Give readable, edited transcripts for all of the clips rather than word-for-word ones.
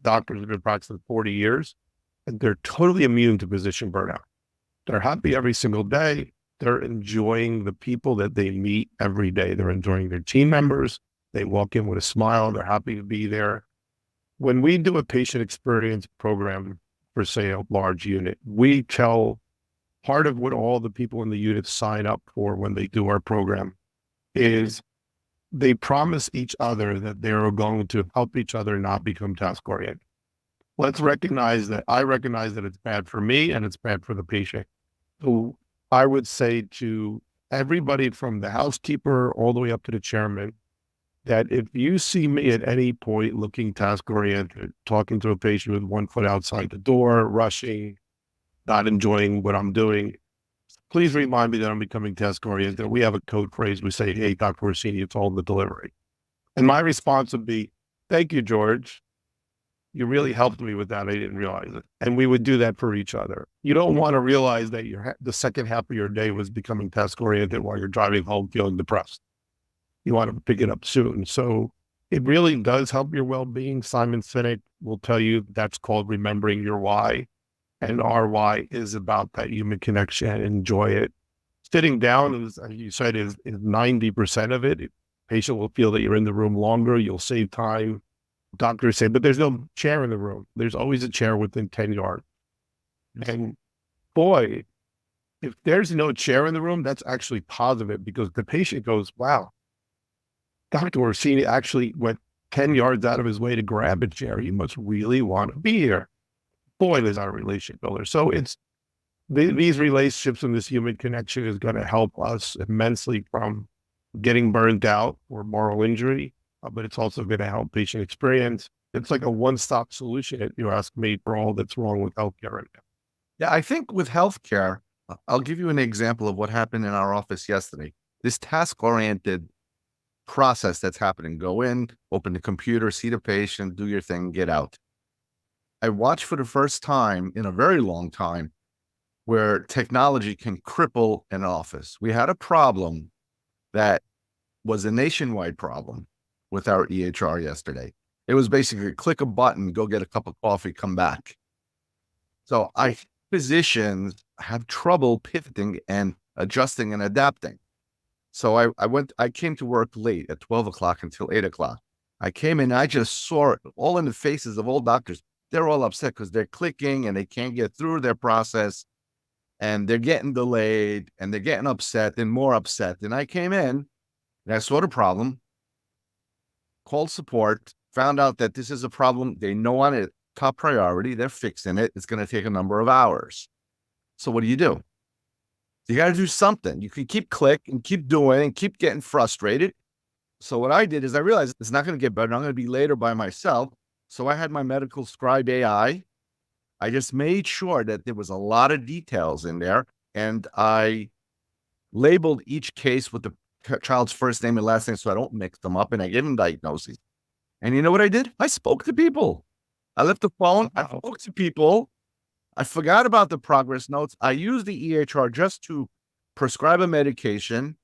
doctors who've been practicing 40 years, and they're totally immune to physician burnout. They're happy every single day. They're enjoying the people that they meet every day. They're enjoying their team members. They walk in with a smile. They're happy to be there. When we do a patient experience program for, say, a large unit, we tell part of what all the people in the unit sign up for when they do our program is they promise each other that they're going to help each other not become task oriented. Let's recognize that I recognize that it's bad for me and it's bad for the patient. So I would say to everybody from the housekeeper all the way up to the chairman, that if you see me at any point looking task oriented, talking to a patient with one foot outside the door, rushing, not enjoying what I'm doing, please remind me that I'm becoming task oriented. We have a code phrase. We say, "Hey, Dr. Orsini, it's all in the delivery." And my response would be, "Thank you, George. You really helped me with that. I didn't realize it." And we would do that for each other. You don't want to realize that the second half of your day was becoming task oriented while you're driving home feeling depressed. You want to pick it up soon. So it really does help your well-being. Simon Sinek will tell you that's called remembering your why. And our why is about that human connection and enjoy it. Sitting down, as you said, is 90% of it. Patient will feel that you're in the room longer. You'll save time. Doctors say, but there's no chair in the room. There's always a chair within 10 yards. And boy, if there's no chair in the room, that's actually positive because the patient goes, wow, Dr. Orsini actually went 10 yards out of his way to grab a chair. He must really want to be here. Boy, there's our relationship builder. So it's these relationships and this human connection is going to help us immensely from getting burned out or moral injury, but it's also going to help patient experience. It's like a one-stop solution, if you ask me, for all that's wrong with healthcare right now. Yeah, I think with healthcare, I'll give you an example of what happened in our office yesterday. This task-oriented process that's happening. Go in, open the computer, see the patient, do your thing, get out. I watched for the first time in a very long time where technology can cripple an office. We had a problem that was a nationwide problem with our EHR yesterday. It was basically click a button, go get a cup of coffee, come back. So physicians have trouble pivoting and adjusting and adapting. So I came to work late at 12 o'clock until 8 o'clock. I came in, I just saw it all in the faces of all doctors. They're all upset because they're clicking and they can't get through their process and they're getting delayed and they're getting upset and more upset. And I came in and I saw the problem, called support, found out that this is a problem they know on it, top priority. They're fixing it. It's going to take a number of hours. So what do? You got to do something. You can keep click and keep doing and keep getting frustrated. So what I did is I realized it's not going to get better. I'm going to be later by myself. So I had my medical scribe AI. I just made sure that there was a lot of details in there. And I labeled each case with the child's first name and last name so I don't mix them up. And I gave them diagnoses. And you know what I did? I spoke to people. I left the phone. I spoke to people. I forgot about the progress notes. I used the EHR just to prescribe a medication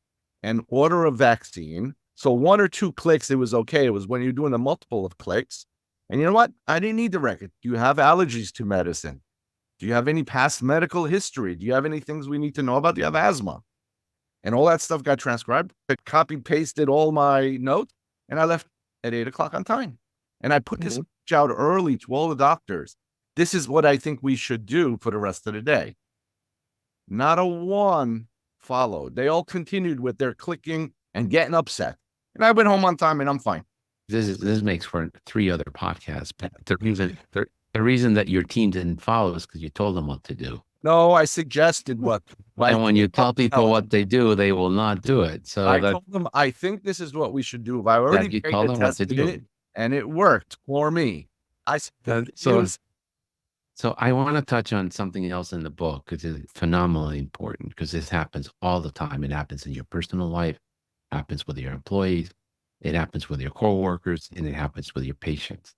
and order a vaccine. So 1 or 2 clicks, it was okay. It was when you're doing a multiple of clicks. And you know what? I didn't need the record. Do you have allergies to medicine? Do you have any past medical history? Do you have any things we need to know about? Do you have asthma? And all that stuff got transcribed. I copy pasted all my notes and I left at 8 o'clock on time. And I put this out early to all the doctors. This is what I think we should do for the rest of the day. Not a one followed. They all continued with their clicking and getting upset. And I went home on time and I'm fine. This makes for 3 other podcasts. But the reason that your team didn't follow is because you told them what to do. No, I suggested what. And when you tell people what they do, they will not do it. So I told them, I think this is what we should do. I already told them what to do, it, and it worked for me. So I want to touch on something else in the book because it's phenomenally important because this happens all the time. It happens in your personal life, happens with your employees, it happens with your coworkers, and it happens with your patients.